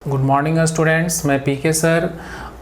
Good morning students, मैं पीके sir.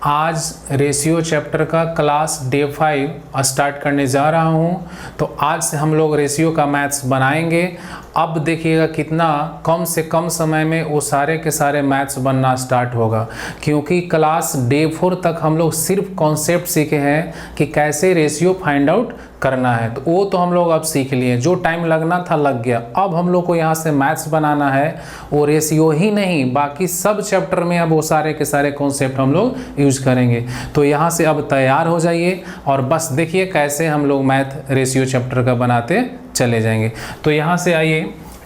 आज ratio chapter का क्लास डे 5 स्टार्ट करने जा रहा हूँ। तो आज से हम लोग रेशियो का मैथ्स बनाएंगे। अब देखिएगा कितना कम से कम समय में वो सारे के सारे मैथ्स बनना स्टार्ट होगा, क्योंकि क्लास डे 4 तक हम लोग सिर्फ कॉन्सेप्ट सीखे हैं कि कैसे रेशियो फाइंड आउट करना है। तो वो तो हम लोग अब सीख लिए, जो टाइम लगना था लग गया। अब हम लोग को यहाँ से मैथ्स बनाना है, वो रेशियो ही नहीं बाकी सब चैप्टर में अब वो सारे के सारे कॉन्सेप्ट हम लोग यूज करेंगे। तो यहाँ से अब तैयार हो जाइए और बस देखिए कैसे हम लोग मैथ रेशियो चैप्टर का बनाते चले जाएंगे। तो यहाँ से आइए,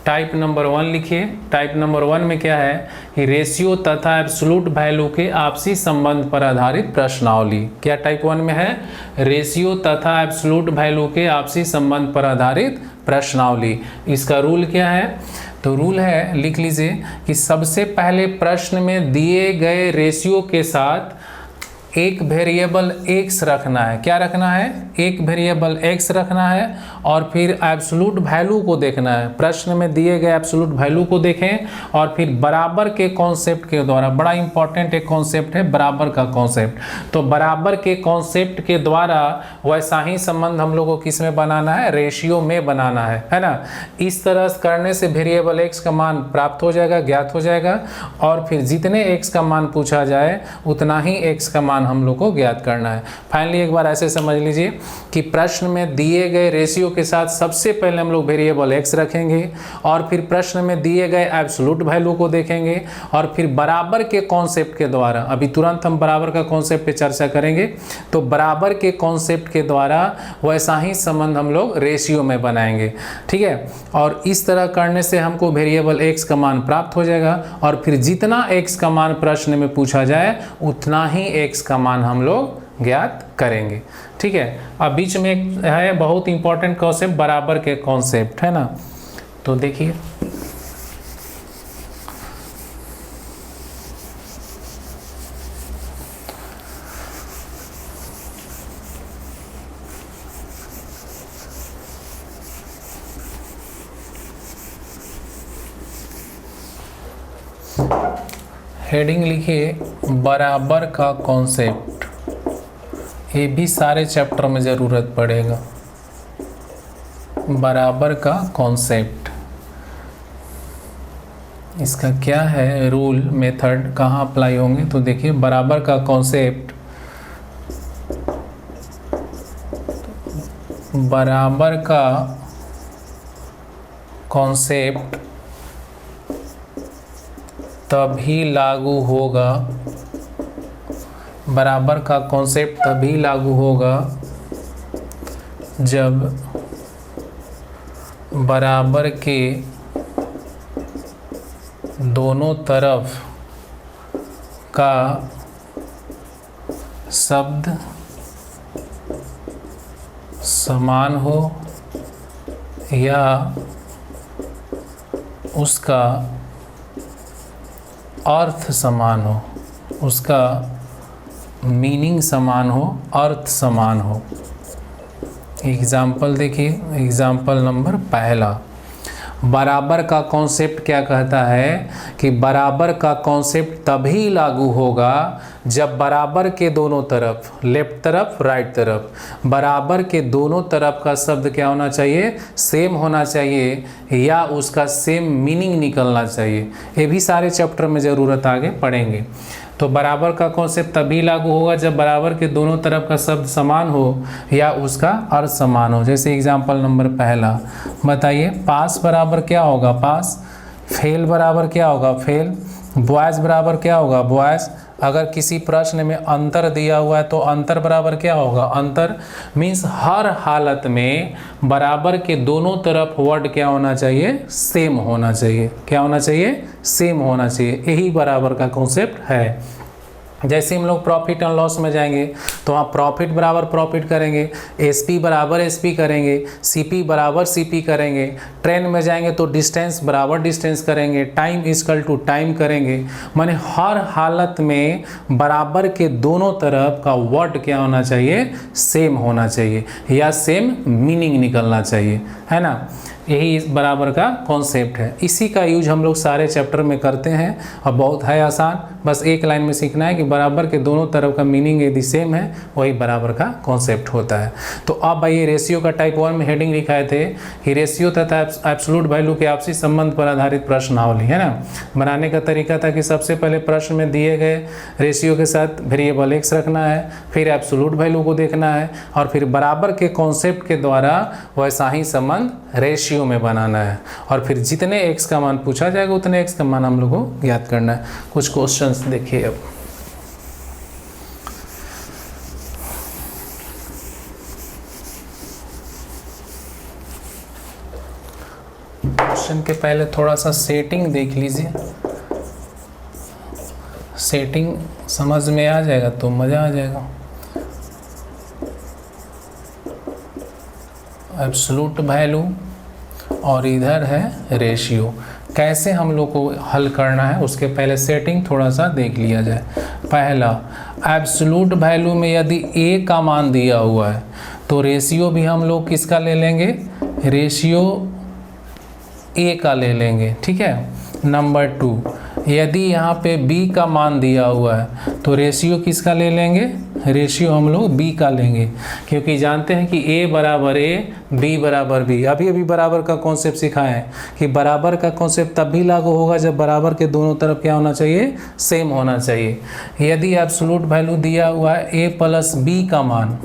टाइप नंबर 1 लिखिए। टाइप नंबर 1 में क्या है कि रेशियो तथा एब्सोल्यूट वैल्यू के आपसी संबंध पर आधारित प्रश्नावली। क्या टाइप 1 में है? रेशियो तथा एब्सोल्यूट वैल्यू के आपसी संबंध पर आधारित प्रश्नावली। इसका रूल क्या है? तो रूल है, लिख लीजिए कि सबसे पहले प्रश्न में दिए गए रेशियो के साथ एक वेरिएबल x रखना है। क्या रखना है? एक वेरिएबल x रखना है और फिर एब्सोल्यूट वैल्यू को देखना है। प्रश्न में दिए गए एब्सोल्यूट वैल्यू को देखें और फिर बराबर के कॉन्सेप्ट के द्वारा, बड़ा इंपॉर्टेंट एक कॉन्सेप्ट है बराबर का कॉन्सेप्ट, तो बराबर के कॉन्सेप्ट के द्वारा वैसा ही संबंध हम लोग को किस में बनाना है? रेशियो में बनाना है ना। इस तरह करने से वेरिएबल x का मान प्राप्त हो जाएगा, ज्ञात हो जाएगा, और फिर जितने x का मान पूछा जाए उतना ही x का मान हम लोग को ज्ञात करना है। फाइनली एक बार ऐसे समझ लीजिए कि प्रश्न में दिए गए रेशियो के साथ सबसे पहले हम लोग वेरिएबल x रखेंगे और फिर प्रश्न में दिए गए एब्सोल्यूट वैल्यू को देखेंगे और फिर बराबर के कॉन्सेप्ट के द्वारा, अभी तुरंत हम बराबर का कॉन्सेप्ट पे चर्चा करेंगे, तो बराबर के कॉन्सेप्ट के द्वारा वैसा ही संबंध हम लोग रेशियो में बनाएंगे। ठीक है, और इस तरह करने से हमको वेरिएबल x का मान प्राप्त हो जाएगा और फिर जितना x का मान प्रश्न में पूछा जाए उतना ही x का मान हम लोग ज्ञात करेंगे। ठीक है, अब बीच में एक है बहुत इंपॉर्टेंट कॉन्सेप्ट, बराबर के कॉन्सेप्ट, है ना। तो देखिए, हेडिंग लिखिए बराबर का कॉन्सेप्ट। ये भी सारे चैप्टर में ज़रूरत पड़ेगा, बराबर का कॉन्सेप्ट। इसका क्या है रूल, मेथड, कहाँ अप्लाई होंगे? तो देखिए, बराबर का कॉन्सेप्ट, बराबर का कॉन्सेप्ट तभी लागू होगा, बराबर का कॉन्सेप्ट तभी लागू होगा जब बराबर के दोनों तरफ का शब्द समान हो या उसका अर्थ समान हो, उसका मीनिंग समान हो, अर्थ समान हो। एग्जाम्पल देखिए, एग्जाम्पल नंबर पहला, बराबर का कॉन्सेप्ट क्या कहता है कि बराबर का कॉन्सेप्ट तभी लागू होगा जब बराबर के दोनों तरफ, लेफ्ट तरफ राइट तरफ, बराबर के दोनों तरफ का शब्द क्या होना चाहिए? सेम होना चाहिए या उसका सेम मीनिंग निकलना चाहिए। ये भी सारे चैप्टर में ज़रूरत आगे पढ़ेंगे। तो बराबर का कॉन्सेप्ट तभी लागू होगा जब बराबर के दोनों तरफ का शब्द समान हो या उसका अर्थ समान हो। जैसे एग्जाम्पल नंबर पहला बताइए, पास बराबर क्या होगा? पास। फेल बराबर क्या होगा? फेल। बॉयज़ बराबर क्या होगा? बॉयज़। अगर किसी प्रश्न में अंतर दिया हुआ है तो अंतर बराबर क्या होगा? अंतर। मीन्स हर हालत में बराबर के दोनों तरफ वर्ड क्या होना चाहिए? सेम होना चाहिए। क्या होना चाहिए? सेम होना चाहिए। यही बराबर का कॉन्सेप्ट है। जैसे हम लोग प्रॉफिट एंड लॉस में जाएंगे तो वहाँ प्रॉफिट बराबर प्रॉफिट करेंगे, एसपी बराबर एसपी करेंगे, सीपी बराबर सीपी करेंगे। ट्रेन में जाएंगे तो डिस्टेंस बराबर डिस्टेंस करेंगे, टाइम इक्वल टू टाइम करेंगे। माने हर हालत में बराबर के दोनों तरफ का वर्ड क्या होना चाहिए, सेम होना चाहिए या सेम मीनिंग निकलना चाहिए, है ना। यही इस बराबर का कॉन्सेप्ट है। इसी का यूज हम लोग सारे चैप्टर में करते हैं और बहुत है आसान, बस एक लाइन में सीखना है कि बराबर के दोनों तरफ का मीनिंग यदि सेम है वही बराबर का कॉन्सेप्ट होता है। तो अब भाई रेशियो का टाइप 1 में हेडिंग लिखाए थे कि रेशियो तथा एब्सोल्यूट वैल्यू के आपसी संबंध पर आधारित प्रश्नावली, है ना। बनाने का तरीका था कि सबसे पहले प्रश्न में दिए गए रेशियो के साथ वेरिएबल एक्स रखना है, फिर एब्सोल्यूट वैल्यू को देखना है और फिर बराबर के कॉन्सेप्ट के द्वारा वैसा ही संबंध रेशियो में बनाना है और फिर जितने एक्स का मान पूछा जाएगा उतने एक्स का मान हम लोग को ज्ञात करना है। कुछ क्वेश्चंस देखिए। अब क्वेश्चन के पहले थोड़ा सा सेटिंग देख लीजिए, सेटिंग समझ में आ जाएगा तो मज़ा आ जाएगा। एब्सोल्यूट वैल्यू और इधर है रेशियो, कैसे हम लोग को हल करना है उसके पहले सेटिंग थोड़ा सा देख लिया जाए। पहला, एब्सोल्यूट वैल्यू में यदि ए का मान दिया हुआ है तो रेशियो भी हम लोग किसका ले लेंगे, रेशियो ए का ले लेंगे, ठीक है। नंबर 2, यदि यहाँ पे बी का मान दिया हुआ है तो रेशियो किसका ले लेंगे, रेशियो हम लोग बी का लेंगे, क्योंकि जानते हैं कि ए बराबर ए, बी बराबर बी। अभी बराबर का कॉन्सेप्ट सिखाए हैं कि बराबर का कॉन्सेप्ट तब भी लागू होगा जब बराबर के दोनों तरफ क्या होना चाहिए, सेम होना चाहिए। यदि एब्सोल्यूट वैल्यू दिया हुआ है ए प्लस बी का मान,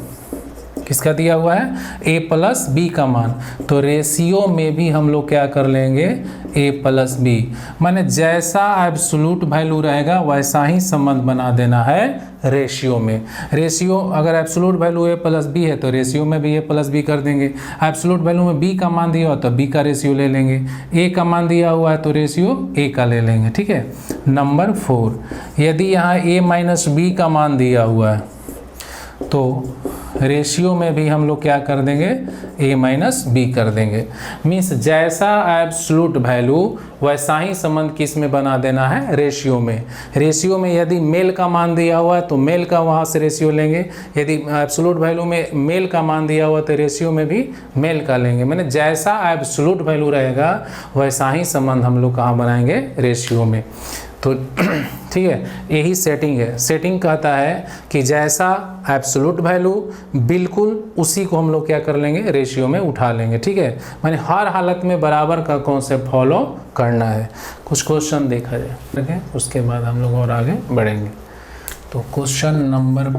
किसका दिया हुआ है, ए प्लस बी का मान, तो रेशियो में भी हम लोग क्या कर लेंगे, ए प्लस बी। माने जैसा एब्सोल्यूट वैल्यू रहेगा वैसा ही संबंध बना देना है रेशियो में। रेशियो अगर एब्सोल्यूट वैल्यू ए प्लस बी है तो रेशियो में भी ए प्लस बी कर देंगे। एब्सोल्यूट वैल्यू में बी का मान दिया हो तो बी का रेशियो ले लेंगे, ए का मान दिया हुआ है तो रेशियो ए का ले लेंगे, ठीक है। नंबर 4, यदि यहाँ ए माइनस बी का मान दिया हुआ है तो रेशियो में भी हम लोग क्या कर देंगे, ए माइनस बी कर देंगे। मीन्स जैसा एब्सोल्यूट वैल्यू वैसा ही संबंध किस में बना देना है, रेशियो में। रेशियो में यदि मेल का मान दिया हुआ है तो मेल का वहाँ से रेशियो लेंगे, यदि एब्सोल्यूट वैल्यू में मेल का मान दिया हुआ तो रेशियो में भी मेल का लेंगे। मैंने जैसा एब्सोल्यूट वैल्यू रहेगा वैसा ही संबंध हम लोग कहाँ बनाएंगे, रेशियो में। तो ठीक है, यही सेटिंग है। सेटिंग कहता है कि जैसा एब्सोल्यूट वैल्यू बिल्कुल उसी को हम लोग क्या कर लेंगे, रेशियो में उठा लेंगे, ठीक है। माने हर हालत में बराबर का कॉन्सेप्ट फॉलो करना है। कुछ क्वेश्चन देखा जाए, उसके बाद हम लोग और आगे बढ़ेंगे। तो क्वेश्चन नंबर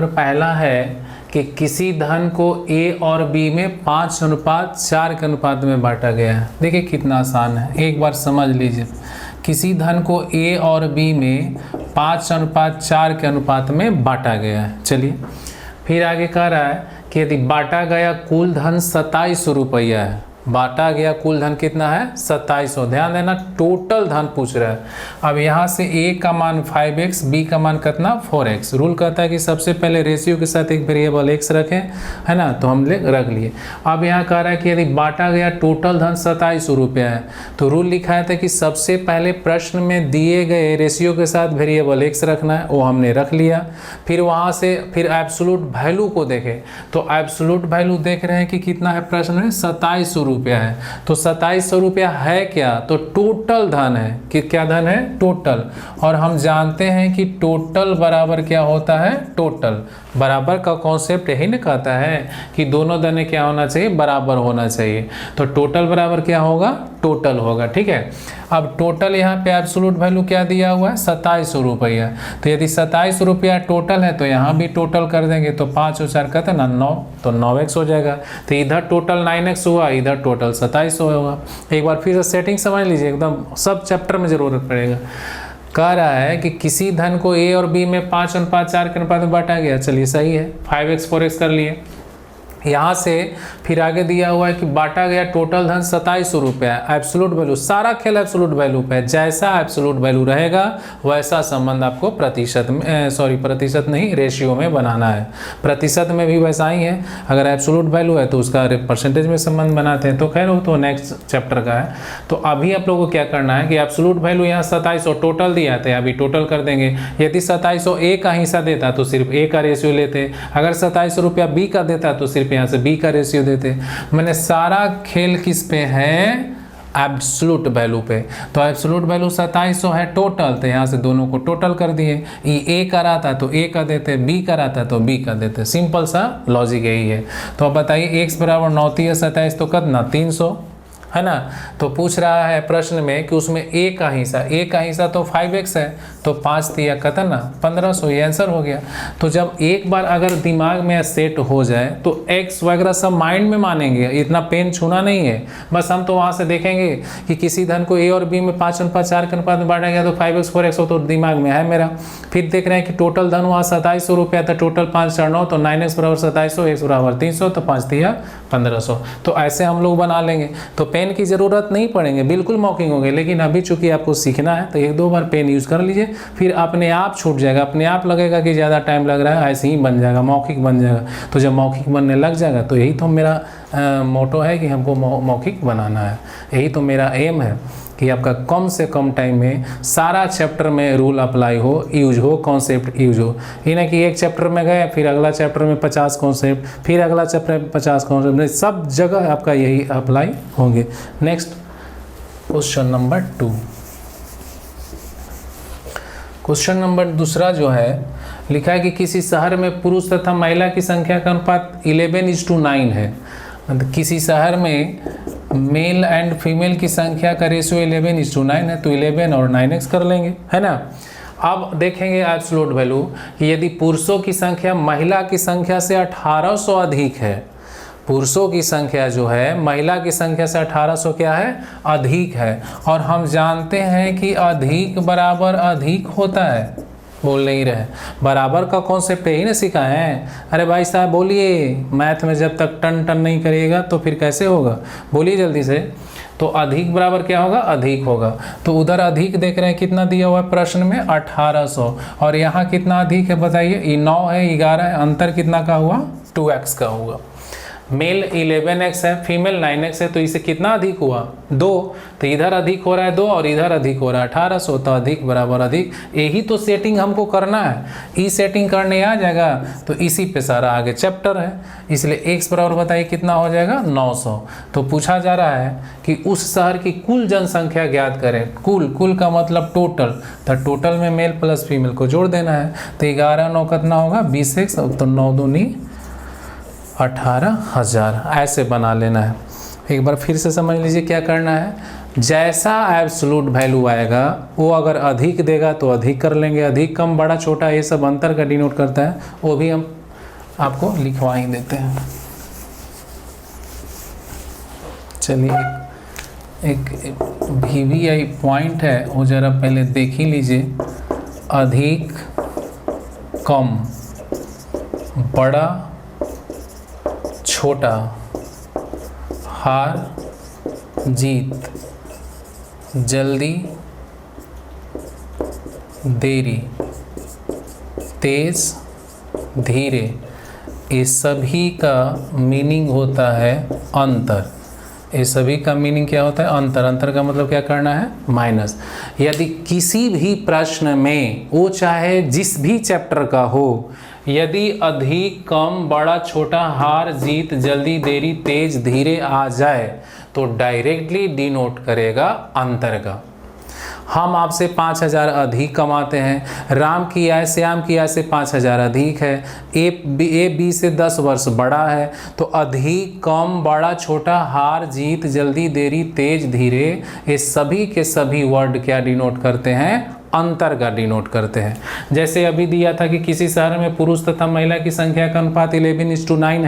पहला है कि किसी धन को ए और बी में 5:4 के अनुपात में बांटा गया है। देखिए कितना आसान है, एक बार समझ लीजिए। किसी धन को ए और बी में 5:4 के अनुपात में बांटा गया है। चलिए फिर आगे कह रहा है कि यदि बांटा गया कुल धन 2700 रुपया है, बांटा गया कुल धन कितना है, 2700। ध्यान देना टोटल धन पूछ रहा है। अब यहाँ से ए का मान 5x, बी का मान कितना 4x। रूल कहता है कि सबसे पहले रेशियो के साथ एक वेरिएबल x रखें, है ना, तो हम रख लिए। अब यहाँ कह रहा है कि यदि बांटा गया टोटल धन 2700 रुपया है तो रूल लिखा था कि सबसे पहले प्रश्न में दिए गए रेशियो के साथ वेरिएबल x रखना है, वो हमने रख लिया। फिर वहाँ से फिर एब्सोल्यूट वैल्यू को देखें तो एब्सोल्यूट वैल्यू देख रहे हैं कि कितना है, प्रश्न में 2700 रुपया है। तो 2700 रुपया है क्या, तो टोटल धन है कि क्या धन है, टोटल। और हम जानते हैं कि टोटल बराबर क्या होता है, टोटल बराबर का कॉन्सेप्ट यही ना कहता है कि दोनों धन क्या होना चाहिए, बराबर होना चाहिए। तो टोटल बराबर क्या होगा, टोटल होगा, ठीक है। अब टोटल यहाँ पे एब्सोल्यूट वैल्यू क्या दिया हुआ है, 2700 रुपया। तो यदि 2700 रुपया टोटल है तो यहाँ भी टोटल कर देंगे, तो 5 और 4 कहते हैं ना 9, तो 9x हो जाएगा। तो इधर टोटल 9x हुआ, इधर टोटल 2700 होगा। एक बार फिर से सेटिंग समझ लीजिए, एकदम सब चैप्टर में ज़रूरत पड़ेगा। कह रहा है कि किसी धन को ए और बी में 5:4 के अनुपात में बांटा गया। चलिए सही है, 5x 4x कर लिए। यहाँ से फिर आगे दिया हुआ है कि बांटा गया टोटल धन 2700 रुपया है। एब्सोल्यूट वैल्यू, सारा खेल एब्सोल्यूट वैल्यू पे है। जैसा एब्सोल्यूट वैल्यू रहेगा वैसा संबंध आपको प्रतिशत में, प्रतिशत नहीं, रेशियो में बनाना है। प्रतिशत में भी वैसा ही है, अगर एब्सोल्यूट वैल्यू है तो उसका परसेंटेज में संबंध बनाते हैं। तो खैर वो तो नेक्स्ट चैप्टर का है। तो अभी आप लोगों को क्या करना है कि एब्सोल्यूट वैल्यू यहाँ 2700 टोटल दिया था, अभी टोटल कर देंगे। यदि 2700 ए का हिस्सा देता तो सिर्फ ए का रेशियो लेते, अगर 2700 रुपया बी का देता तो सिर्फ यहाँ से बी का रेशियो देते। मैंने सारा खेल किस पे है, एब्सोल्यूट वैल्यू पे। तो एब्सोल्यूट वैल्यू 2700 है टोटल, तो यहाँ से दोनों को टोटल कर दिए। ये ए का रहता तो ए का देते, बी का रहता तो बी का देते। सिंपल सा लॉजिक यही है। तो अब बताइए x बराबर 9 × 27 तो कितना 300 है ना। तो पूछ रहा है प्रश्न में कि उसमें a का हिस्सा तो 5x है, तो 5 तिया कितना 1500, ये आंसर हो गया। तो जब एक बार अगर दिमाग में सेट हो जाए तो x वगैरह सब माइंड में मानेंगे, इतना पेन छूना नहीं है। बस हम तो वहाँ से देखेंगे कि किसी धन को a और b में 5:4 के अनुपात में बांटा गया तो 5x 4x हो, तो दिमाग में है मेरा। फिर देख रहे हैं कि टोटल धन वहाँ 2700 रुपया था, टोटल 5×4 = 9, तो 9x बराबर 2700, x बराबर 300, तो 5 तिया 1500। तो ऐसे हम लोग बना लेंगे। तो पेन की ज़रूरत नहीं पड़ेंगे, बिल्कुल मॉकिंग हो गए। लेकिन अभी चूंकि आपको सीखना है तो 1-2 बार पेन यूज़ कर लीजिए, फिर अपने आप छूट जाएगा। अपने आप लगेगा कि ज़्यादा टाइम लग रहा है, ऐसे ही बन जाएगा, मौखिक बन जाएगा। तो जब मौखिक बनने लग जाएगा तो यही तो मेरा मोटो है कि हमको मौखिक बनाना है। यही तो मेरा एम है कि आपका कम से कम टाइम में सारा चैप्टर में रूल अप्लाई हो, यूज हो, कॉन्सेप्ट यूज हो। ये ना कि एक चैप्टर में गए फिर अगला चैप्टर में 50 कॉन्सेप्ट, फिर अगला चैप्टर में 50 कॉन्सेप्ट, सब जगह आपका यही अप्लाई होंगे। Next question number 2। Question number दूसरा जो है लिखा है कि किसी शहर में पुरुष तथा महिला की संख्या का अनुपात 11:9 है। मतलब किसी शहर में मेल एंड फीमेल की संख्या का रेशियो 11:9 है, तो 11 और 9x कर लेंगे, है ना। अब देखेंगे एब्सोल्यूट वैल्यू कि यदि पुरुषों की संख्या महिला की संख्या से 1800 अधिक है, पुरुषों की संख्या जो है महिला की संख्या से 1800 क्या है, अधिक है। और हम जानते हैं कि अधिक बराबर अधिक होता है, बोल नहीं रहे। बराबर का कॉन्सेप्ट यही ना सिखाए हैं। अरे भाई साहब बोलिए, मैथ में जब तक टन टन नहीं करिएगा तो फिर कैसे होगा, बोलिए जल्दी से। तो अधिक बराबर क्या होगा, अधिक होगा। तो उधर अधिक देख रहे हैं कितना दिया हुआ है प्रश्न में 1800, और यहाँ कितना अधिक है बताइए, ये 9 है, 11 है, अंतर कितना का हुआ 2x का हुआ। मेल 11x है, फीमेल 9x है, तो इसे कितना अधिक हुआ 2, तो इधर अधिक हो रहा है 2 और इधर अधिक हो रहा है 1800, तो अधिक बराबर अधिक। यही तो सेटिंग हमको करना है, ई सेटिंग करने आ जाएगा तो इसी पे सारा आगे चैप्टर है। इसलिए x बराबर बताइए कितना हो जाएगा 900। तो पूछा जा रहा है कि उस शहर की कुल जनसंख्या ज्ञात करें। कुल का मतलब टोटल, तो टोटल में मेल प्लस फीमेल को जोड़ देना है। तो 11×9 कितना होगा 20x, तो 9 दूनी 18,000, ऐसे बना लेना है। एक बार फिर से समझ लीजिए क्या करना है। जैसा एब्सोल्यूट वैल्यू आएगा वो अगर अधिक देगा तो अधिक कर लेंगे, अधिक कम बड़ा छोटा ये सब अंतर का डिनोट करता है, वो भी हम आपको लिखवा ही देते हैं। चलिए एक VVI पॉइंट है वो ज़रा पहले देख ही लीजिए। अधिक कम बड़ा छोटा हार जीत जल्दी देरी तेज धीरे, ये सभी का मीनिंग होता है अंतर। ये सभी का मीनिंग क्या होता है, अंतर। अंतर का मतलब क्या करना है, माइनस। यदि किसी भी प्रश्न में वो चाहे जिस भी चैप्टर का हो, यदि अधिक कम बड़ा छोटा हार जीत जल्दी देरी तेज धीरे आ जाए तो डायरेक्टली डिनोट करेगा अंतर का। हम आपसे 5000 अधिक कमाते हैं, राम की आय श्याम की आय से 5000 अधिक है, ए बी से 10 वर्ष बड़ा है, तो अधिक कम बड़ा छोटा हार जीत जल्दी देरी तेज धीरे, ये सभी के सभी वर्ड क्या डिनोट करते हैं, अंतर का डिनोट करते हैं। जैसे अभी दिया था कि किसी शहर में पुरुष तथा महिला की संख्या का अनुपात 11:9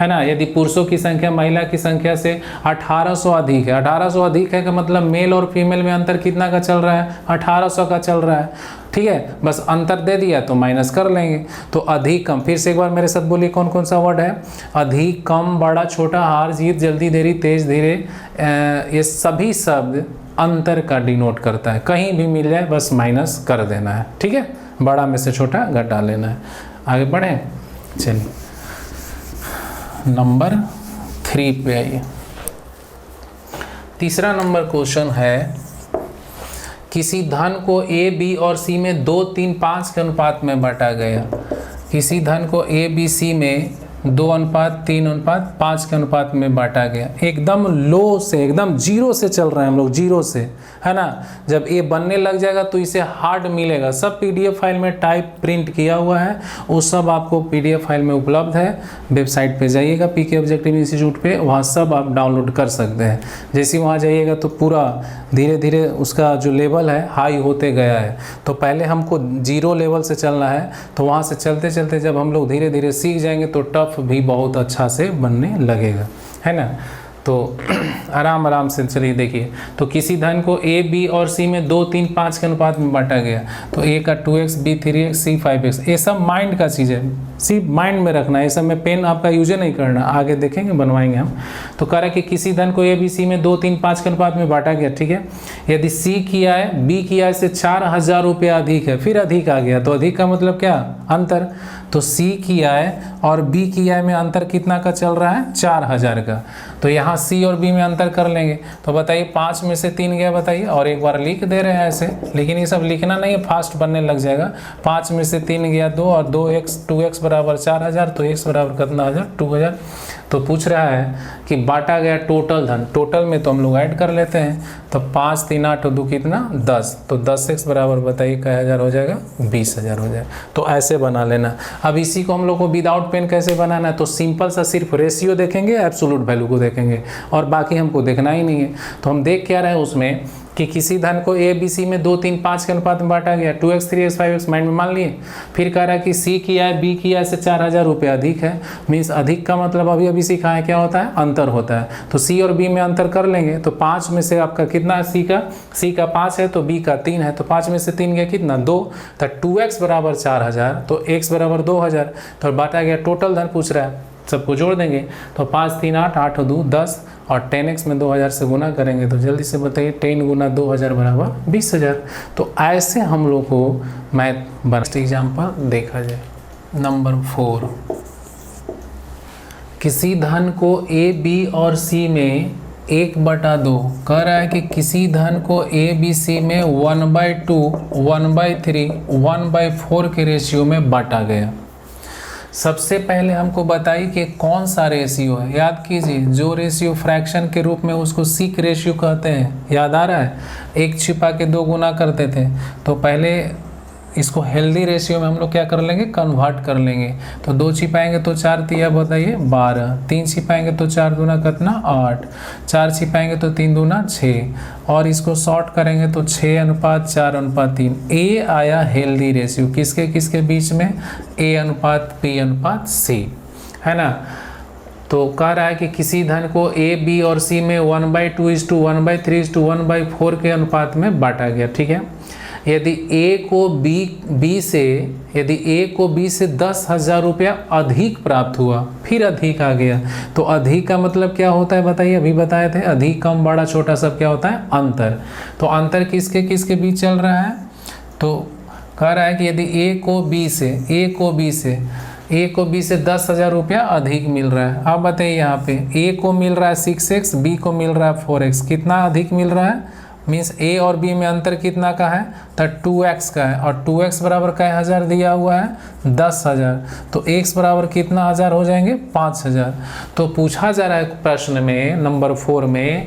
है ना। यदि पुरुषों की संख्या महिला की संख्या से 1800 अधिक है, 1800 अधिक है का मतलब मेल और फीमेल में अंतर कितना का चल रहा है, 1800 का चल रहा है, ठीक है। बस अंतर दे दिया तो माइनस कर लेंगे। तो अधिक कम, फिर से एक बार मेरे साथ बोलिए कौन कौन सा वर्ड है, अधिक कम, बड़ा छोटा, हार जीत, जल्दी देरी, तेज धीरे, ये सभी शब्द अंतर का डिनोट करता है। कहीं भी मिल जाए बस माइनस कर देना है, ठीक है, बड़ा में से छोटा घटा लेना है। आगे बढ़े, चलिए नंबर 3 पे आइए। तीसरा नंबर क्वेश्चन है, किसी धन को ए, बी और सी में 2, 3, 5 के अनुपात में बांटा गया। किसी धन को ए, बी, सी में 2:3:5 के अनुपात में बांटा गया। एकदम लो से, एकदम जीरो से चल रहे हैं हम लोग, जीरो से, है ना। जब ये बनने लग जाएगा तो इसे हार्ड मिलेगा। सब पीडीएफ फाइल में टाइप प्रिंट किया हुआ है, वो सब आपको पीडीएफ फाइल में उपलब्ध है। वेबसाइट पे जाइएगा पीके ऑब्जेक्टिव इंस्टीट्यूट पे, वहाँ सब आप डाउनलोड कर सकते हैं। जैसे वहाँ जाइएगा तो पूरा धीरे धीरे उसका जो लेवल है हाई होते गया है। तो पहले हमको जीरो लेवल से चलना है, तो वहाँ से चलते चलते जब हम लोग धीरे धीरे सीख जाएंगे तो टफ भी बहुत अच्छा से बनने लगेगा, है ना। तो आराम आराम से चलिए देखिए। तो किसी धन को ए, बी और सी में 2, 3, 5 के अनुपात में बांटा गया। तो ए का 2x, बी 3x, सी 5x। ये सब माइंड का चीज़ है, सिर्फ माइंड में रखना है, ये सब में पेन आपका यूज नहीं करना, आगे देखेंगे बनवाएंगे हम। तो कह रहा है कि किसी धन को ए, बी, सी में 2, 3, 5 के अनुपात में बांटा गया, ठीक है। यदि सी किया है, बी किया है से 4000 रुपया अधिक है, फिर अधिक आ गया, तो अधिक का मतलब क्या, अंतर। तो सी किया है और बी किया है में अंतर कितना का चल रहा है, 4000 का। तो यहाँ सी और बी में अंतर कर लेंगे। तो बताइए 5 में से 3 गया, बताइए। और एक बार लिख दे रहे हैं ऐसे, लेकिन ये सब लिखना नहीं है, फास्ट बनने लग जाएगा। 5 में से 3 गया 2 और 2x बराबर 4000, तो x बराबर कितना 1000, 2000। तो पूछ रहा है कि बांटा गया टोटल धन, टोटल में तो हम लोग ऐड कर लेते हैं। तो 5, 3, 8 और 2 कितना 10, तो 10x बराबर बताइए क्या हज़ार हो जाएगा, 20,000 हो जाएगा। तो ऐसे बना लेना। अब इसी को हम लोग को विदाउट पेन कैसे बनाना है, तो सिंपल सा सिर्फ रेशियो देखेंगे, एब्सोल्यूट वैल्यू को देखेंगे, और बाकी हमको देखना ही नहीं है। तो हम देख क्या रहे हैं उसमें कि किसी धन को ए, बी, सी में 2, 3, 5 के अनुपात में बांटा गया, 2x, 3x, 5x माइंड में मान लिए। फिर कह रहा है कि सी किया है, बी किया है से 4000 रुपया अधिक है। मीन्स अधिक का मतलब अभी सीखा है क्या होता है, अंतर होता है। तो सी और बी में अंतर कर लेंगे। तो 5 में से आपका कितना, सी का 5 है तो बी का 3 है, तो 5 में से 3 गया कितना 2, तो 2x बराबर 4000, तो x बराबर 2000। तो बांटा गया टोटल धन पूछ रहा है, सबको जोड़ देंगे। तो 5, 3, 8, 8 और 2 10, और 10x में 2000 से गुना करेंगे। तो जल्दी से बताइए 10 गुना 2000 बराबर 20,000। तो ऐसे हम लोग को मैथ बस्ट एग्जाम्पल देखा जाए। नंबर 4, किसी धन को ए, बी और सी में 1/2 कह रहा है कि किसी धन को ए, बी, सी में 1/2, 1/3, 1/4 के रेशियो में बांटा गया। सबसे पहले हमको बताइए कि कौन सा रेशियो है। याद कीजिए, जो रेशियो फ्रैक्शन के रूप में उसको सीक रेशियो कहते हैं, याद आ रहा है। 1 छिपा के 2 गुना करते थे, तो पहले इसको हेल्दी रेशियो में हम लोग क्या कर लेंगे, कन्वर्ट कर लेंगे। तो 2 छिपाएंगे तो 4 तिया बताइए 12, 3 छिपाएंगे तो 4 दूना कितना 8, 4 छिपाएंगे तो 3 दूना 6, और इसको शॉर्ट करेंगे तो 6:4:3। ए आया हेल्दी रेशियो किसके किसके बीच में, A/P/C, है ना। तो कह रहा है कि किसी धन को ए, बी और सी में 1/2, 1/3, 1/4 के अनुपात में बांटा गया, ठीक है। यदि ए को बी से 10,000 रुपया अधिक प्राप्त हुआ, फिर अधिक आ गया, तो अधिक का मतलब क्या होता है बताइए, अभी बताए थे, अधिक कम बड़ा छोटा सब क्या होता है, अंतर। तो अंतर किसके किसके बीच चल रहा है, तो कह रहा है कि यदि ए को बी से 10,000 रुपया अधिक मिल रहा है। अब बताइए यहाँ पे ए को मिल रहा है 6x, बी को मिल रहा है 4x, कितना अधिक मिल रहा है, मीन्स ए और बी में अंतर कितना का है, तो 2x का है, और 2x बराबर क्या हज़ार दिया हुआ है, 10,000, तो x बराबर कितना हज़ार हो जाएंगे, 5,000। तो पूछा जा रहा है प्रश्न में नंबर 4 में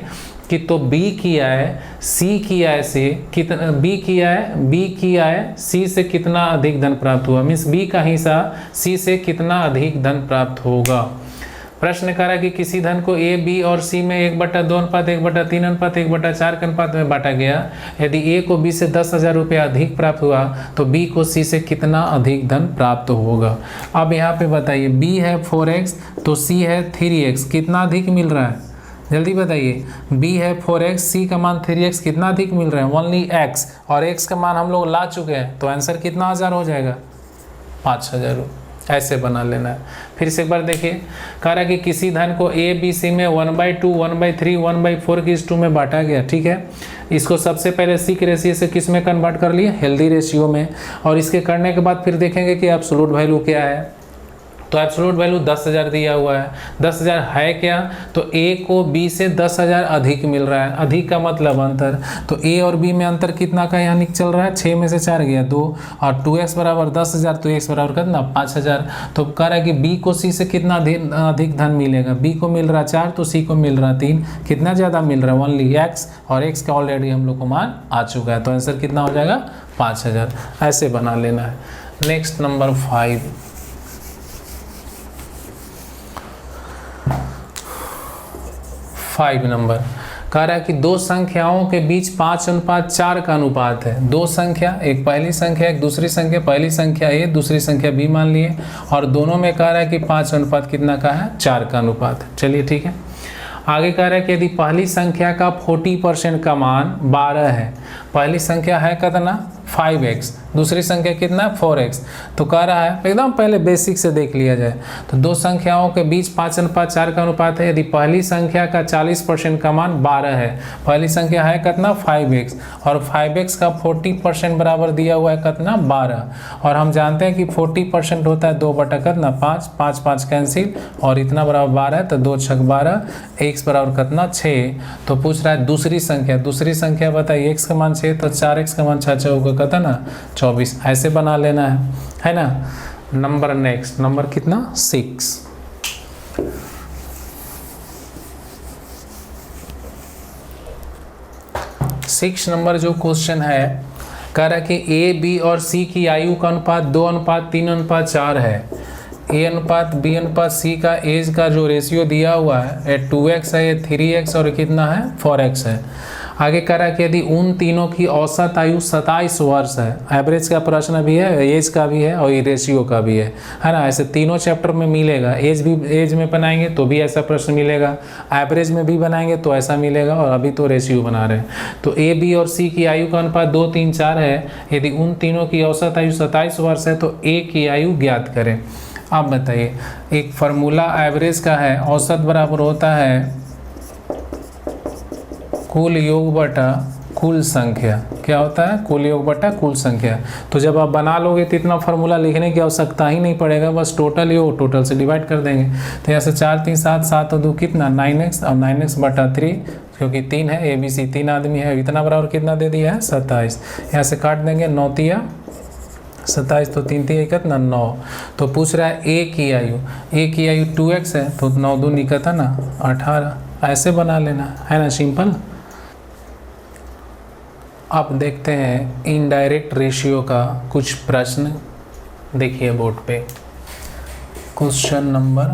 कि तो B किया है, C किया है से कितना, B किया है C से कितना अधिक धन प्राप्त हुआ, मीन्स B का हिस्सा C से कितना अधिक धन प्राप्त होगा। प्रश्न कह रहा है कि किसी धन को ए, बी और सी में 1/2 अनुपात 1/3 अनुपात 1/4 के अनुपात में बांटा गया। यदि ए को बी से 10,000 रुपया अधिक प्राप्त हुआ तो बी को सी से कितना अधिक धन प्राप्त होगा। अब यहाँ पे बताइए, बी है 4x तो सी है 3x, कितना अधिक मिल रहा है जल्दी बताइए। b है 4x, c का मान 3x, कितना अधिक मिल रहा है ओनली x, और x का मान हम लोग ला चुके हैं तो आंसर कितना हज़ार हो जाएगा 5,000। ऐसे बना लेना है। फिर से एक बार देखिए, कह रहा है कि किसी धन को a b c में 1/2 1/3 1/4 की इस 2 में बांटा गया। ठीक है, इसको सबसे पहले c के रेशियो से किस में कन्वर्ट कर लिए, हेल्दी रेशियो में, और इसके करने के बाद फिर देखेंगे कि एब्सोल्यूट वैल्यू क्या है। तो एब्सोल्यूट वैल्यू 10,000 दिया हुआ है। 10,000 है क्या, तो a को b से 10,000 अधिक मिल रहा है। अधिक का मतलब अंतर, तो a और b में अंतर कितना का यहाँ चल रहा है, 6 में से 4 गया 2, और 2x बराबर 10,000 तो x बराबर कितना 5,000। तो कह रहा है कि b को c से कितना अधिक धन मिलेगा, b को मिल रहा 4 तो c को मिल रहा 3, कितना ज़्यादा मिल रहा है ओनली x, और x का ऑलरेडी हम लोग को मान आ चुका है तो आंसर कितना हो जाएगा 5,000। ऐसे बना लेना है। नेक्स्ट नंबर 5 नंबर कह रहा है कि दो संख्याओं के बीच 5:4 का अनुपात है। दो संख्या, एक पहली संख्या एक दूसरी संख्या, पहली संख्या a दूसरी संख्या b मान लिए, और दोनों में कह रहा है कि 5 अनुपात कितना का है 4 का अनुपात है। चलिए ठीक है, आगे कह रहा है कि यदि पहली संख्या का 40% का मान 12 है, पहली संख्या है कितना 5x, दूसरी संख्या कितना 4x, तो कह रहा है एकदम पहले बेसिक से देख लिया जाए तो दो संख्याओं के बीच 5:4 का अनुपात है। यदि पहली संख्या का 40% का मान 12 है, पहली संख्या है कितना 5x, और 5x का 40% बराबर दिया हुआ है कितना 12, और हम जानते हैं कि 40% होता है 2/5, 5 5 कैंसिल, और इतना बराबर 12 है तो 2 6 12, x बराबर कितना 6। तो पूछ रहा है दूसरी संख्या बताइए, x का मान 6 तो 4x का मान 6 होगा कहता ना 24। ऐसे बना लेना है ना। नंबर नेक्स्ट नंबर कितना 6 नंबर जो क्वेश्चन है, कह रहा है कि a b और c की आयु का अनुपात 2:3:4 है। a अनुपात b अनुपात c का एज का जो रेशियो दिया हुआ है, ये 2x है, ये 3x और कितना है 4x है। आगे कह रहा है कि यदि उन तीनों की औसत आयु 27 वर्ष है, एवरेज का प्रश्न भी है, एज का भी है और ये रेशियो का भी है ना। ऐसे तीनों चैप्टर में मिलेगा, एज में बनाएंगे तो भी ऐसा प्रश्न मिलेगा, एवरेज में भी बनाएंगे तो ऐसा मिलेगा, और अभी तो रेशियो बना रहे हैं। तो ए बी और सी की आयु का अनुपात 2 3 4 है। यदि उन तीनों की औसत आयु 27 वर्ष है तो ए की आयु ज्ञात करें। आप बताइए, एक फार्मूला एवरेज का है, औसत बराबर होता है कुल योग बटा कुल संख्या। क्या होता है, कुल योग बटा कुल संख्या। तो जब आप बना लोगे तो इतना फार्मूला लिखने की आवश्यकता ही नहीं पड़ेगा, बस टोटल योग टोटल से डिवाइड कर देंगे। तो यहाँ से 4 3 7 7 और 2 कितना 9x, और 9x बटा 3 क्योंकि 3 है, ए बी सी 3 आदमी है, इतना बराबर कितना दे दिया है 27। यहाँ से काट देंगे 9 तिया 27, तो 3 3 कितना 9। तो पूछ रहा है ए की आयु 2x है तो 9 2 निकलता ना 18। ऐसे बना लेना है ना, सिंपल। अब देखते हैं इनडायरेक्ट रेशियो का कुछ प्रश्न। देखिए बोर्ड पे क्वेश्चन नंबर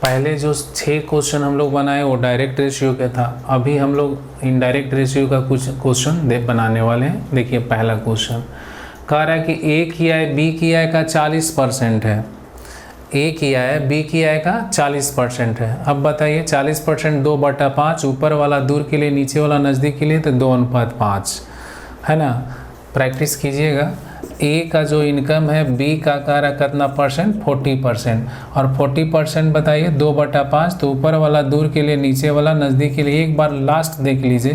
पहले जो 6 क्वेश्चन हम लोग बनाए वो डायरेक्ट रेशियो का था। अभी हम लोग इनडायरेक्ट रेशियो का कुछ क्वेश्चन बनाने वाले हैं। देखिए पहला क्वेश्चन कह रहा है कि ए की आय बी की आय का 40% है। ए की आय बी की आय का 40% है। अब बताइए 40% 2/5, ऊपर वाला दूर के लिए नीचे वाला नज़दीक के लिए तो 2:5 है ना। प्रैक्टिस कीजिएगा। ए का जो इनकम है बी का रहा कितना परसेंट 40%, और 40% बताइए 2/5, तो ऊपर वाला दूर के लिए नीचे वाला नज़दीक के लिए एक बार लास्ट देख लीजिए।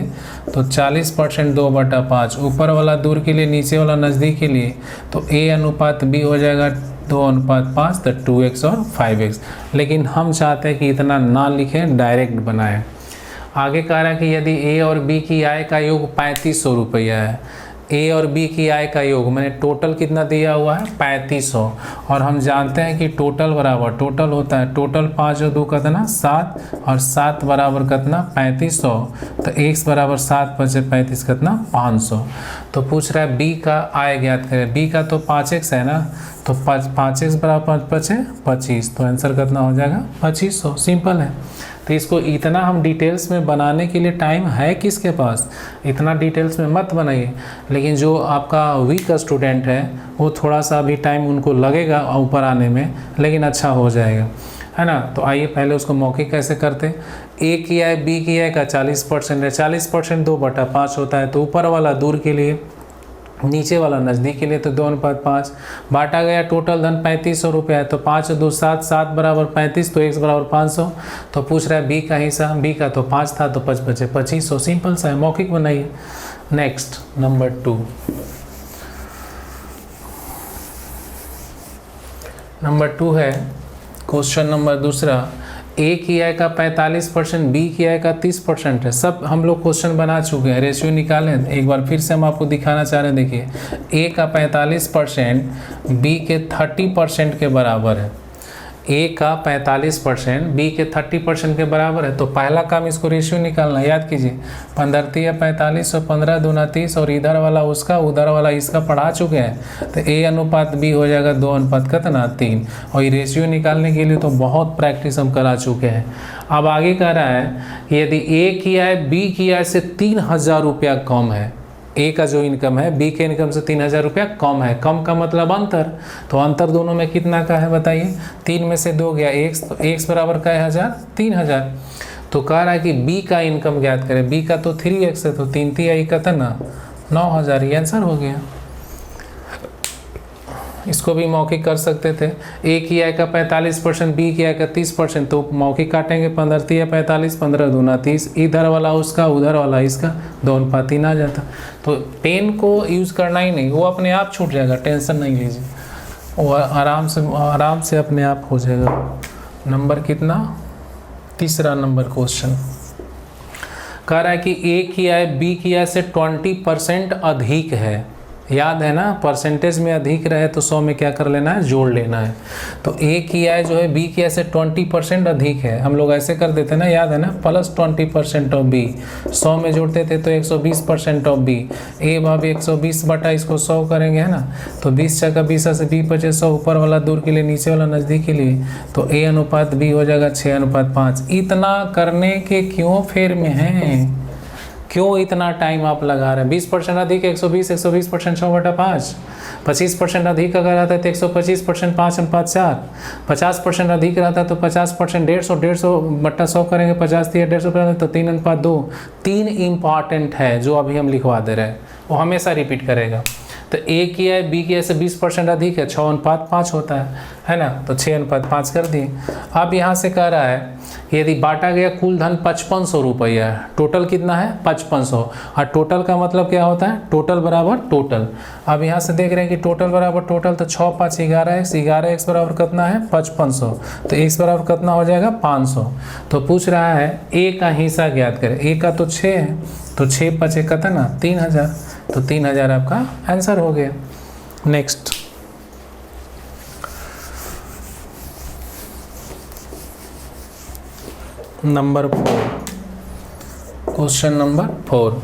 तो 40% 2/5, ऊपर वाला दूर के लिए नीचे वाला नज़दीक के लिए, तो ए अनुपात बी हो जाएगा 2:5, तो 2x और 5x। लेकिन हम चाहते हैं कि इतना ना लिखें, डायरेक्ट बनाएं। आगे कह रहा है कि यदि ए और बी की आय का योग 3500 रुपया है, ए और बी की आय का योग, मैंने टोटल कितना दिया हुआ है 3500, और हम जानते हैं कि टोटल बराबर टोटल होता है टोटल 5 और 2 कितना 7, और 7 बराबर कितना 3500, तो x बराबर 7 बचे 35 कितना 500। तो पूछ रहा है बी का आय ज्ञात करें, बी का तो 5x है ना, तो 5x बराबर 5 बचे 25, तो आंसर कितना हो जाएगा 2500। सिंपल है। तो इसको इतना हम डिटेल्स में बनाने के लिए टाइम है किसके पास, इतना डिटेल्स में मत बनाइए, लेकिन जो आपका वीक स्टूडेंट है वो थोड़ा सा अभी टाइम उनको लगेगा ऊपर आने में, लेकिन अच्छा हो जाएगा, है ना। तो आइए पहले उसको मौखिक कैसे करते। ए की आय बी की आय का 40% है, 40% 2/5 होता है, तो ऊपर वाला दूर के लिए, नीचे वाला नज़दीक के लिए, तो 2:5 बांटा गया। टोटल धन 3500 रुपये है, तो 5 और 2 7, 7 बराबर 35, तो x बराबर 500। तो पूछ रहा है बी का हिस्सा, बी का तो 5 था, तो 5 बचे 2500। सिंपल सा है, मौखिक बनाइए। नेक्स्ट नंबर 2, नंबर 2 है क्वेश्चन नंबर दूसरा, ए की आय का 45%, बी की आय का 30% है। सब हम लोग क्वेश्चन बना चुके हैं, रेशियो निकालें। एक बार फिर से हम आपको दिखाना चाह रहे हैं। देखिए ए का 45% बी के 30% के बराबर है, ए का 45% बी के 30% के बराबर है। तो पहला काम इसको रेशियो निकालना, याद कीजिए 15 या 45, 15 दूना 30, और इधर वाला उसका उधर वाला इसका पढ़ा चुके हैं। तो ए अनुपात बी हो जाएगा 2 अनुपात कितना 3, और ये रेशियो निकालने के लिए तो बहुत प्रैक्टिस हम करा चुके हैं। अब आगे कह रहा है कि यदि ए की आय बी की आय से 3000 रुपया कम है, ए का जो इनकम है बी के इनकम से 3000 रुपया कम है, कम का मतलब अंतर, तो अंतर दोनों में कितना का है बताइए, 3 में से 2 गया x, तो x बराबर का है 1000 3000। तो कह रहा है कि बी का इनकम ज्ञात करें, बी का तो 3x है, तो 3 3 कितना 9000, ये आंसर हो गया। इसको भी मौखिक कर सकते थे। ए की आय का 45%, बी की आय का 30%, तो मौखिक काटेंगे 15 या 45, 15 दूना 30, इधर वाला उसका उधर वाला इसका 2 अनुपात 3 आ जाता। तो पेन को यूज़ करना ही नहीं, वो अपने आप छूट जाएगा, टेंशन नहीं लीजिए, वो आराम से अपने आप हो जाएगा। नंबर कितना, तीसरा नंबर क्वेश्चन कह रहा है कि ए की आय बी की आय से 20% अधिक है। याद है ना, परसेंटेज में अधिक रहे तो 100 में क्या कर लेना है, जोड़ लेना है। तो ए की आय जो है बी की आय से 20% अधिक है, हम लोग ऐसे कर देते ना, याद है ना, प्लस 20% ऑफ बी, 100 में जोड़ते थे तो 120% ऑफ बी, ए भाव 120 बटा इसको 100 करेंगे, है ना, तो 20 छक्का 20 से बी बचे 100, ऊपर वाला दूर के लिए नीचे वाला नज़दीक के लिए, तो ए अनुपात बी हो जाएगा 6 अनुपात 5। इतना करने के क्यों फेर में हैं, क्यों इतना टाइम आप लगा रहे हैं। 20% अधिक 120, 120% 100/5, 25% अधिक अगर रहता है तो 125% 5 अनुपात 4, 50% अधिक रहता है तो 50% 150, 150/100 करेंगे, 50 या 150 तो 3 अनुपात 2। 3 इम्पॉर्टेंट है जो अभी हम लिखवा दे रहे हैं, वो हमेशा रिपीट करेगा। तो ए की आय बी की आय से 20% अधिक है, 6 अनुपात 5 होता है ना, तो 6 अनुपात 5 कर दिए। अब यहाँ से कह रहा है यदि बांटा गया कुल धन 5500 रुपया है, टोटल कितना है 5500, और टोटल का मतलब क्या होता है, टोटल बराबर टोटल। अब यहाँ से देख रहे हैं कि टोटल बराबर टोटल, तो 6 5 11x, 11x बराबर कितना है 5500, तो x बराबर कितना हो जाएगा 500। तो पूछ रहा है ए का हिस्सा ज्ञात करें, ए का तो 6 है, तो 6 5 कितना 3000, तो 3000 आपका आंसर हो गया। नेक्स्ट नंबर 4, क्वेश्चन नंबर 4,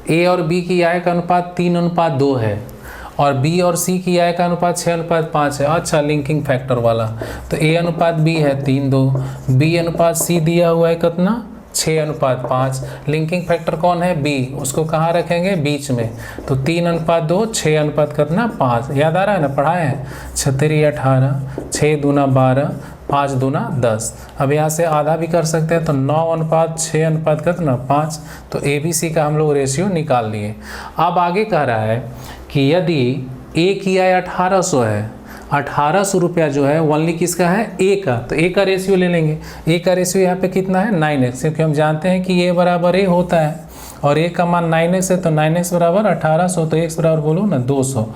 ए और बी की आय का अनुपात 3 अनुपात 2 है, और बी और सी की आय का अनुपात 6 अनुपात 5 है। अच्छा, लिंकिंग फैक्टर वाला, तो ए अनुपात बी है 3:2, बी अनुपात सी दिया हुआ है कितना 6 अनुपात 5, लिंकिंग फैक्टर कौन है बी, उसको कहाँ रखेंगे बीच में, तो 3 अनुपात 2, 6 अनुपात कितना 5, याद आ रहा है ना, पढ़ाए हैं 36 18, 6 दूना 12, 5 दूना 10। अब यहाँ से आधा भी कर सकते हैं, तो 9 अनुपात 6 अनुपात कितना 5, तो ए बी सी का हम लोग रेशियो निकाल लिए। अब आगे कह रहा है कि यदि ए की आय 1800 है, 1800 रुपया जो है ओनली किसका है, ए का, तो ए का रेशियो ले लेंगे। ए का रेशियो यहाँ पे कितना है 9x, क्योंकि हम जानते हैं कि ए बराबर ए होता है, और ए का मान 9x है, तो 9x बराबर 1800, तो x बराबर बोलो ना 200।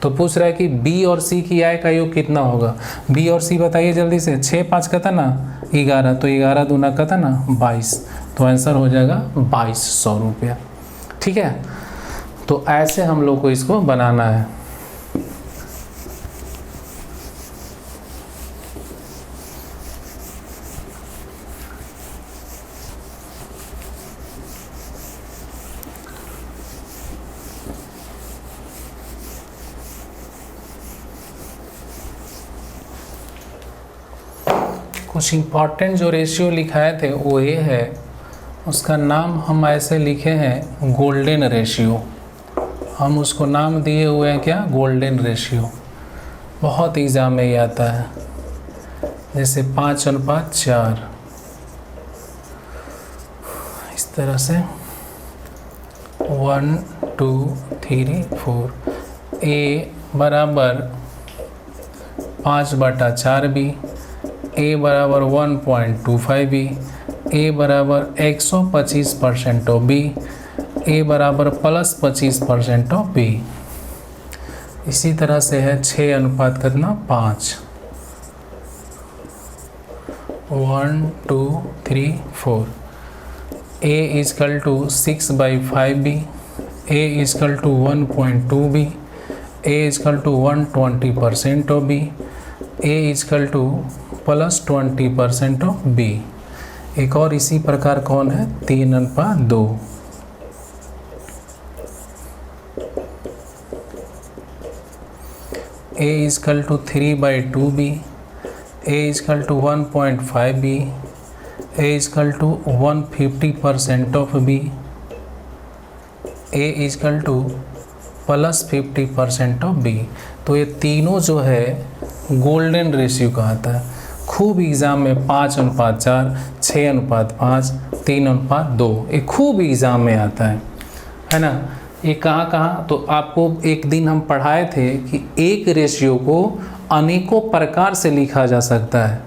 तो पूछ रहा है कि बी और सी की आय का योग कितना होगा, बी और सी बताइए जल्दी से। 6 5 कितना 11, तो 11 दूना कितना 22, तो आंसर हो जाएगा 2200 रुपया। ठीक है, तो ऐसे हम लोग को इसको बनाना है। कुछ इम्पॉर्टेंट जो रेशियो लिखाए थे वो ये है, उसका नाम हम ऐसे लिखे हैं गोल्डन रेशियो। हम उसको नाम दिए हुए हैं क्या, गोल्डन रेशियो। बहुत एग्जाम में ये आता है, जैसे 5:4, इस तरह से 1 2 3 4, ए बराबर 5/4b, ए बराबर 1.25b, ए बराबर 125% ऑफ बी, ए बराबर +25% ऑफ बी। इसी तरह से है 6 कितना 5, 1 2 3 4, a is equal to 6/5b, a is equal to 1.2b, a is equal to 120% of b, a is equal to +20% of b. एक और इसी प्रकार कौन है, 3:2, a is equal to 3/2b, a is equal to 1.5b, a is equal to 150% of b, a is equal to +50% of b. तो ये तीनों जो है गोल्डन रेशियो कहता है। खूब एग्ज़ाम में 5:4, 6:5, 3:2, ये खूब एग्ज़ाम में आता है ना। ये कहाँ तो आपको एक दिन हम पढ़ाए थे कि एक रेशियो को अनेकों प्रकार से लिखा जा सकता है,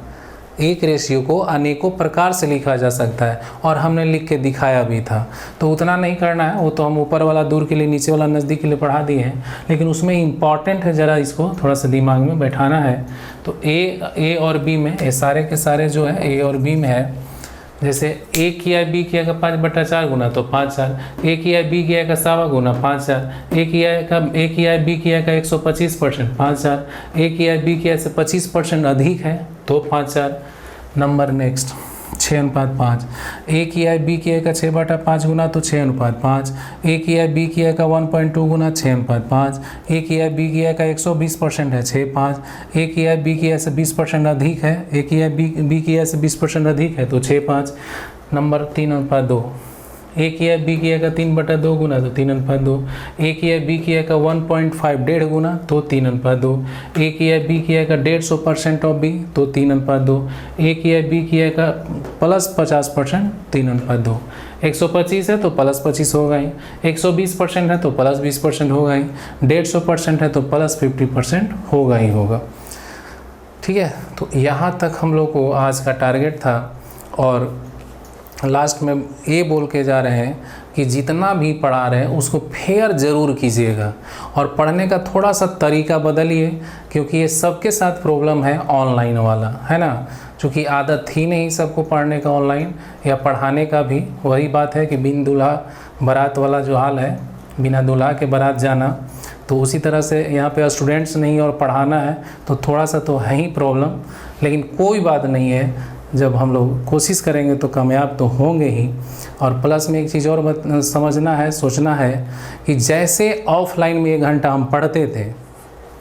एक रेशियो को अनेकों प्रकार से लिखा जा सकता है, और हमने लिख के दिखाया भी था। तो उतना नहीं करना है, वो तो हम ऊपर वाला दूर के लिए, नीचे वाला नज़दीक के लिए पढ़ा दिए हैं, लेकिन उसमें इम्पॉर्टेंट है, ज़रा इसको थोड़ा सा दिमाग में बैठाना है। तो ए और बी में, ये सारे के सारे जो है ए और बी में है। जैसे ए किया बी किया का 5/4 गुना तो 5/4, ए किया बी किया का 1.25 गुना 5/4, ए किया बी किया का 125% 5/4, ए किया बी किया से 25% अधिक है तो 5/4। नंबर नेक्स्ट 6:5, ए किया बी किया का 6/5 गुना तो 6:5, ए किया बी किया का 1.2 गुना 6:5, ए किया बी किया का 120% है 6/5, ए किया बी किया से 20% अधिक है, ए किया बी किया से 20% अधिक है तो 6/5। नंबर 3:2, ए किया बी किया का 3/2 गुना तो 3:2, ए किया बी किया का 1.5 गुना तो 3:2, ए किया बी किया का 150% ऑफ बी तो 3:2, ए किया बी किया का +50% 3:2। 125 है तो +25 होगा ही, 120% है तो +20% होगा ही, 150% है तो +50% होगा ही होगा। ठीक है, तो यहाँ तक हम लोग को आज का टारगेट था, और लास्ट में ये बोल के जा रहे हैं कि जितना भी पढ़ा रहे हैं उसको फेयर ज़रूर कीजिएगा, और पढ़ने का थोड़ा सा तरीका बदलिए, क्योंकि ये सबके साथ प्रॉब्लम है ऑनलाइन वाला, है ना। चूँकि आदत थी नहीं सबको पढ़ने का ऑनलाइन या पढ़ाने का भी। वही बात है कि बिन दूल्हा बारात वाला जो हाल है, बिना दूल्हा के बारात जाना, तो उसी तरह से यहाँ पे स्टूडेंट्स नहीं और पढ़ाना है, तो थोड़ा सा तो है ही प्रॉब्लम। लेकिन कोई बात नहीं है, जब हम लोग कोशिश करेंगे तो कामयाब तो होंगे ही। और प्लस में एक चीज़ और समझना है, सोचना है कि जैसे ऑफलाइन में 1 घंटा हम पढ़ते थे,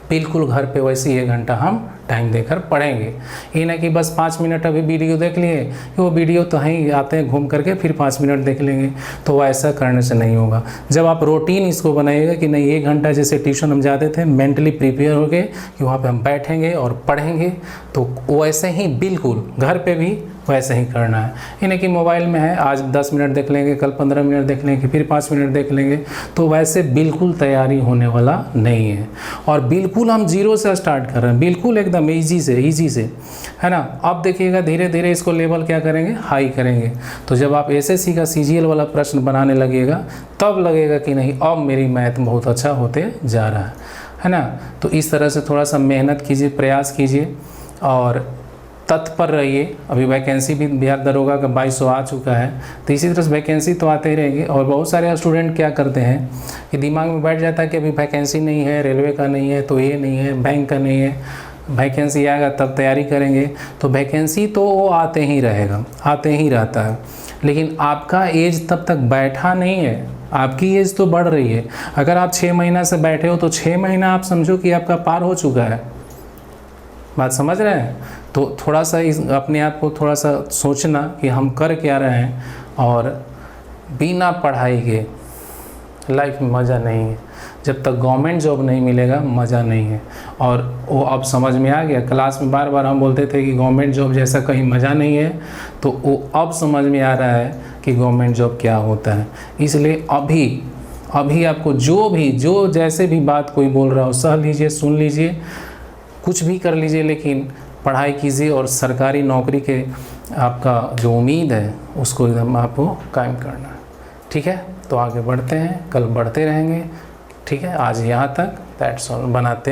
बिल्कुल घर पे वैसे ही 1 घंटा हम टाइम देकर पढ़ेंगे। ये ना कि बस 5 मिनट अभी वीडियो देख लिए, कि वो वीडियो तो हैं आते हैं घूम करके फिर 5 मिनट देख लेंगे, तो ऐसा करने से नहीं होगा। जब आप रूटीन इसको बनाइएगा कि नहीं 1 घंटा जैसे ट्यूशन हम जाते थे, मेंटली प्रिपेयर हो गए कि वहाँ पे हम बैठेंगे और पढ़ेंगे, तो वैसे ही बिल्कुल घर पे भी वैसे ही करना है। यानी कि मोबाइल में है, आज 10 मिनट देख लेंगे, कल 15 मिनट देख लेंगे, फिर 5 मिनट देख लेंगे, तो वैसे बिल्कुल तैयारी होने वाला नहीं है। और बिल्कुल हम जीरो से स्टार्ट कर रहे हैं, बिल्कुल एकदम ईजी से, है ना। अब देखिएगा धीरे धीरे इसको लेवल क्या करेंगे, हाई करेंगे। तो जब आप एसएससी का सीजीएल वाला प्रश्न बनाने लगेगा, तब लगेगा कि नहीं अब मेरी मैथ बहुत अच्छा होते जा रहा है ना। तो इस तरह से थोड़ा सा मेहनत कीजिए, प्रयास कीजिए, और तत्पर रहिए। अभी वैकेंसी भी बिहार दरोगा का 2200 आ चुका है, तो इसी तरह से वैकेंसी तो आते ही रहेगी। और बहुत सारे स्टूडेंट क्या करते हैं कि दिमाग में बैठ जाता है कि अभी वैकेंसी नहीं है, रेलवे का नहीं है, तो ये नहीं है, बैंक का नहीं है, वैकेंसी आएगा तब तैयारी करेंगे। तो वैकेंसी तो वो आते ही रहेगा, आते ही रहता है, लेकिन आपका एज तब तक बैठा नहीं है, आपकी एज तो बढ़ रही है। अगर आप 6 महीना से बैठे हो तो 6 महीना आप समझो कि आपका पार हो चुका है। बात समझ रहे हैं? तो थोड़ा सा अपने आप को थोड़ा सा सोचना कि हम कर क्या रहे हैं, और बिना पढ़ाई के लाइफ में मज़ा नहीं है। जब तक गवर्नमेंट जॉब नहीं मिलेगा मज़ा नहीं है। और वो अब समझ में आ गया। क्लास में बार बार हम बोलते थे कि गवर्नमेंट जॉब जैसा कहीं मज़ा नहीं है, तो वो अब समझ में आ रहा है कि गवर्नमेंट जॉब क्या होता है। इसलिए अभी आपको जो जैसे भी बात कोई बोल रहा हो सह लीजिए, सुन लीजिए, कुछ भी कर लीजिए, लेकिन पढ़ाई कीजिए और सरकारी नौकरी के आपका जो उम्मीद है उसको एकदम आपको कायम करना है। ठीक है, तो आगे बढ़ते हैं, कल बढ़ते रहेंगे। ठीक है, आज यहाँ तक दैट्स ऑल बनाते हैं।